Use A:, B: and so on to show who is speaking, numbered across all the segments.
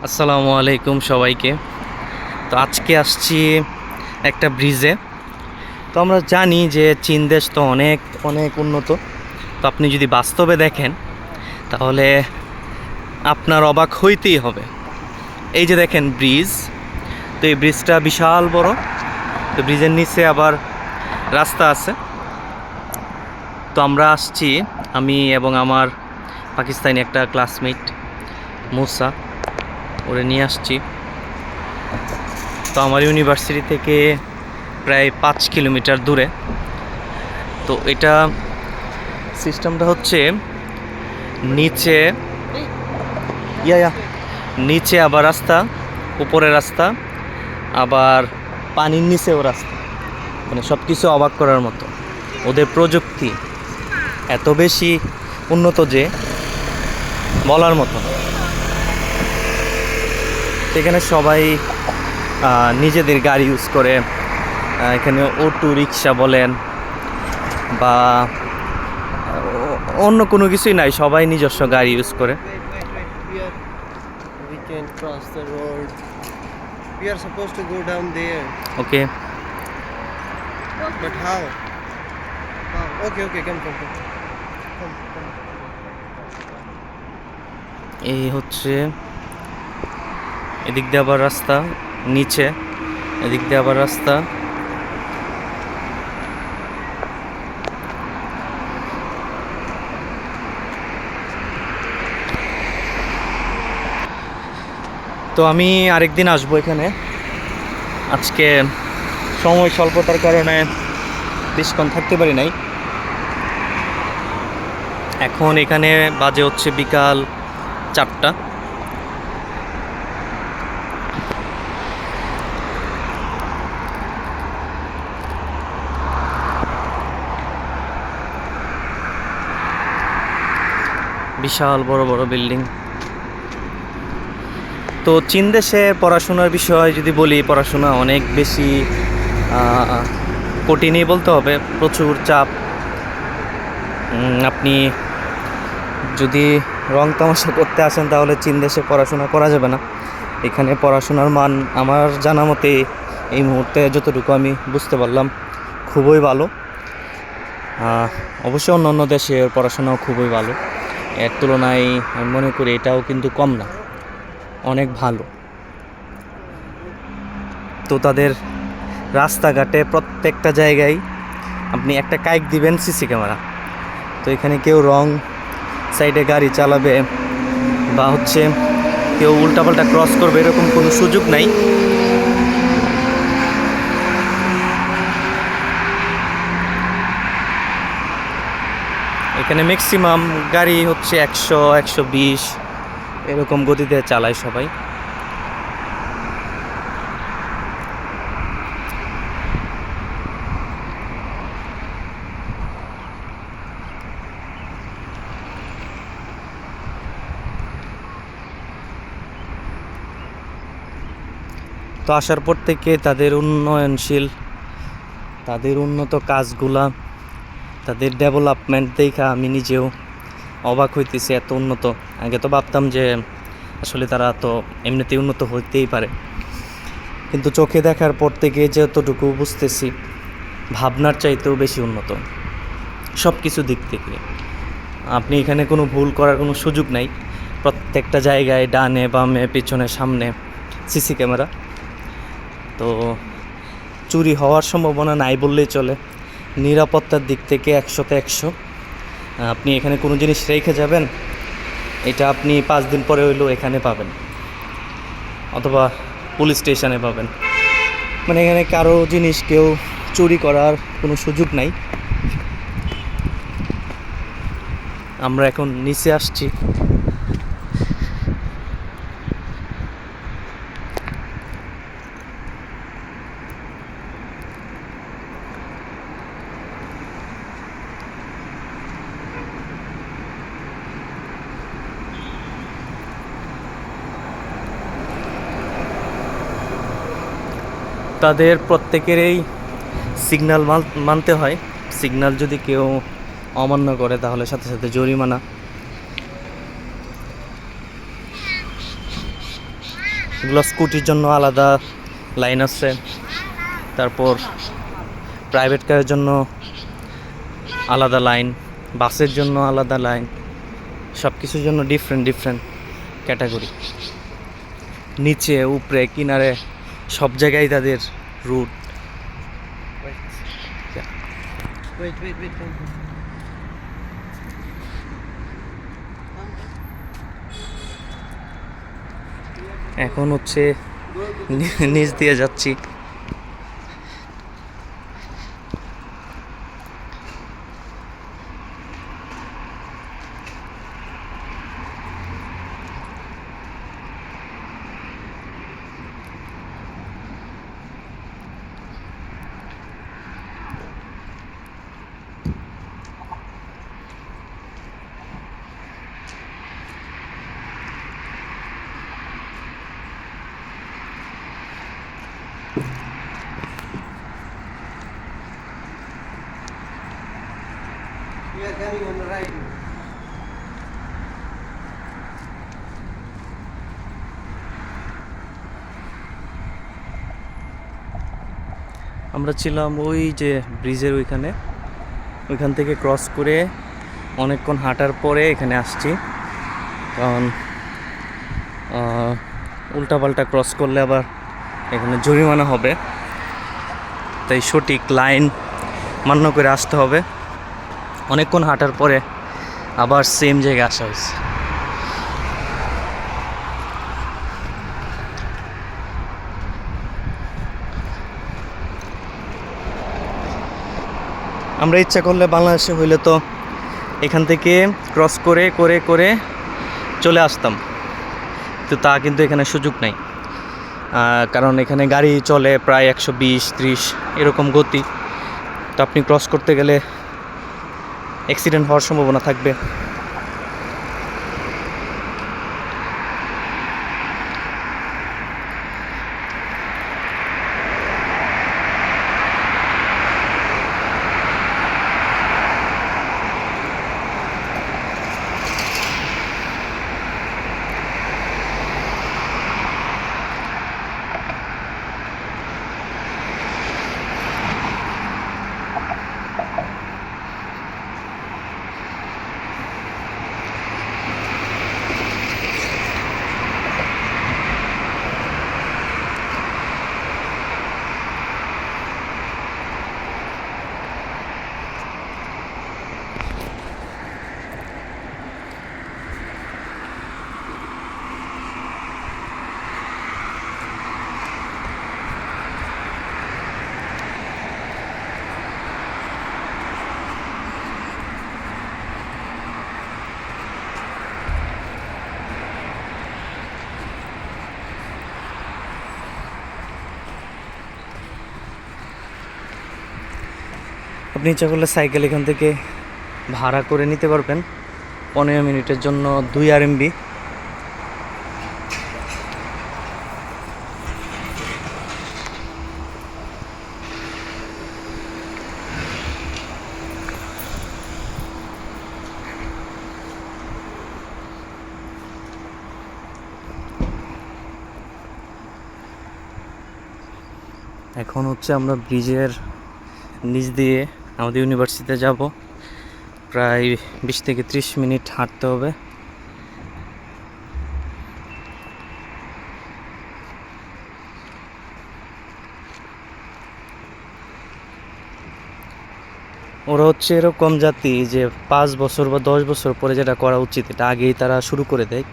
A: আসসালামু আলাইকুম সবাইকে। তো আজকে আসছি একটা ব্রিজে। তো আমরা জানি যে চীন দেশ তো অনেক অনেক উন্নত। তো আপনি যদি বাস্তবে দেখেন তাহলে আপনার অবাক হইতেই হবে। এই যে দেখেন ব্রিজ, তো এই ব্রিজটা বিশাল বড়। তো ব্রিজের নিচে আবার রাস্তা আছে। তো আমরা আসছি, আমি এবং আমার পাকিস্তানি একটা ক্লাসমেট মুসা, ওরে নিয়ে আসছি। তো আমার ইউনিভার্সিটি থেকে প্রায় 5 কিলোমিটার দূরে। তো এটা সিস্টেমটা হচ্ছে নিচে ইয়া নিচে আবার রাস্তা, উপরে রাস্তা, আবার পানির নিচেও রাস্তা। মানে সব কিছু অবাক করার মতো। ওদের প্রযুক্তি এত বেশি উন্নত যে বলার মতো না। এখানে সবাই নিজেদের গাড়ি ইউজ করে। এখানে অটো রিক্সা বলেন বা অন্য কোনো কিছুই নাই, সবাই নিজস্ব গাড়ি ইউজ করে।
B: We can cross the road. We are supposed to go down there.
A: Okay,
B: But how? Okay, come. Come.
A: এই হচ্ছে এদিক দিয়ে আবার রাস্তা, নিচে এদিক দিয়ে আবার রাস্তা। তো আমি আরেকদিন আসবো এখানে। আজকে সময় স্বল্পতার কারণে বেশিক্ষণ থাকতে পারি নাই। এখন এখানে বাজে হচ্ছে বিকাল 4টা। বিশাল বড় বড় বিল্ডিং। তো চীন দেশে পড়াশোনার বিষয় যদি বলি, পড়াশোনা অনেক বেশি কঠিনই বলতে হবে, প্রচুর চাপ। আপনি যদি রং তামাশা করতে আসেন তাহলে চীন দেশে পড়াশোনা করা যাবে না। এখানে পড়াশোনার মান আমার জানা মতে এই মুহূর্তে যতটুকু আমি বুঝতে পারলাম খুবই ভালো। অবশ্যই অন্য অন্য দেশের পড়াশোনাও খুবই ভালো, এর তুলনায় আমি মনে করি এটাও কিন্তু কম না, অনেক ভালো। তো তাদের রাস্তাঘাটে প্রত্যেকটা জায়গায় আপনি একটা কাইক দিবেন সিসি ক্যামেরা। তো এখানে কেউ রং সাইডে গাড়ি চালাবে বা কেউ উল্টাপাল্টা ক্রস করবে এরকম কোনো সুযোগ নাই। এখানে ম্যাক্সিমাম গাড়ি 100-120 এরকম গতিতে চালায় সবাই। তো আসার পর থেকে তাদের উন্নত কাজগুলা, তাদের ডেভেলপমেন্ট দেখা আমি নিজেও অবাক হইতেছি, এত উন্নত। আগে তো ভাবতাম যে আসলে তারা তো এমনিতেই উন্নত হইতেই পারে, কিন্তু চোখে দেখার পর থেকে যতটুকু বুঝতেছি ভাবনার চাইতেও বেশি উন্নত সব কিছু দিক থেকে। আপনি এখানে কোনো ভুল করার কোনো সুযোগ নাই। প্রত্যেকটা জায়গায় ডানে বামে পিছনে সামনে সিসি ক্যামেরা। তো চুরি হওয়ার সম্ভাবনা নাই বললেই চলে। নিরাপত্তার দিক থেকে 100-তে 100। আপনি এখানে কোনো জিনিস রেখে যাবেন, এটা আপনি 5 দিন পরে হইলেও এখানে পাবেন, অথবা পুলিশ স্টেশনে পাবেন। মানে এখানে কারো জিনিস কেউ চুরি করার কোনো সুযোগ নাই। আমরা এখন নিচে আসছি। তাদের প্রত্যেকেরই সিগন্যাল মানতে হয়। সিগন্যাল যদি কেউ অমান্য করে তাহলে সাথে সাথে জরিমানা। এগুলো স্কুটির জন্য আলাদা লাইন আছে, তারপর প্রাইভেট কারের জন্য আলাদা লাইন, বাসের জন্য আলাদা লাইন, সব কিছুর জন্য ডিফারেন্ট ডিফারেন্ট ক্যাটাগরি। নিচে উপরে কিনারে সব জায়গায় তাদের root.
B: Wait, wait, wait. Come.
A: এখন হচ্ছে নিচ দিয়ে যাচ্ছি।
B: We are coming on the right.
A: আমরা ছিলাম ওই যে ব্রিজের ওইখান থেকে ক্রস করে অনেকক্ষণ হাঁটার পরে এখানে আসছি, কারণ উল্টাপাল্টা ক্রস করলে আবার এখানে জরিমানা হবে, তাই সঠিক লাইন মান্য করে আসতে হবে। অনেকক্ষণ হাঁটার পরে আবার সেম জায়গায় আসা হয়েছে। আমরা ইচ্ছা করলে বাংলাদেশে হইলে তো এখান থেকে ক্রস করে করে করে চলে আসতাম, তো তা কিন্তু এখানে সুযোগ নাই, কারণ এখানে গাড়ি চলে প্রায় 120-30 এরকম গতি। তো আপনি ক্রস করতে গেলে অ্যাক্সিডেন্ট হওয়ার সম্ভাবনা থাকবে। আপনি ইচ্ছা করলে সাইকেল এখান থেকে ভাড়া করে নিতে পারবেন 15 মিনিটের জন্য 2 RMB। এখন হচ্ছে আমরা ব্রিজের নিচ দিয়ে আমাদের ইউনিভার্সিটিতে যাব, প্রায় 20 থেকে 30 মিনিট হাঁটতে হবে। ওরা হচ্ছে এরকম জাতি যে 5 বছর বা 10 বছর পরে যেটা করা উচিত এটা আগেই তারা শুরু করে দেয়।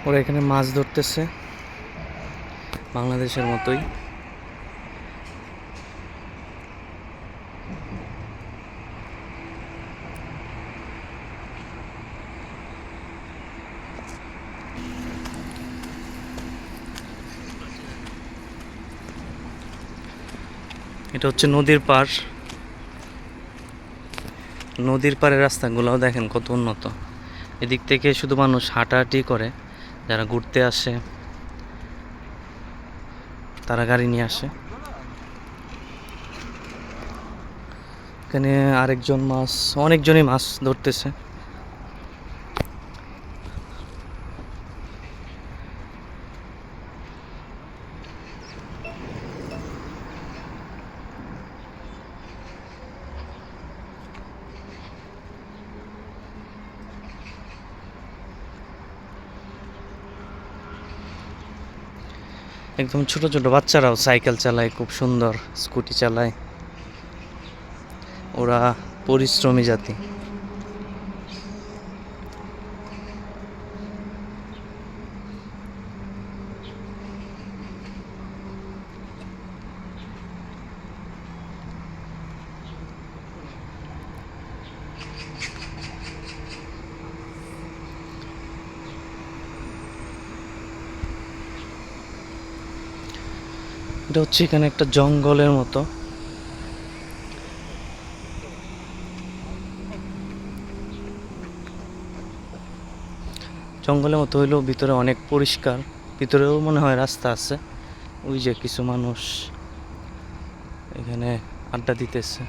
A: ওরা এখানে মাছ ধরতেছে বাংলাদেশের মতোই। এটা হচ্ছে নদীর পাড়। নদীর পাড়ের রাস্তাগুলোও দেখেন কত উন্নত। এদিক থেকে শুধু মানুষ হাঁটাহাঁটি করে, যারা ঘুরতে আসে তারা গাড়ি নিয়ে আসে। এখানে আরেকজন অনেকজনই মাছ ধরতেছে। একদম ছোট ছোট বাচ্চারাও সাইকেল চালায়, খুব সুন্দর স্কুটি চালায়। ওরা পরিশ্রমী জাতি। এটা হচ্ছে এখানে একটা জঙ্গলের মতো। জঙ্গলের মতো হইলেও ভিতরে অনেক পরিষ্কার। ভিতরেও মনে হয় রাস্তা আছে। ওই যে কিছু মানুষ এখানে আড্ডা দিতেছে।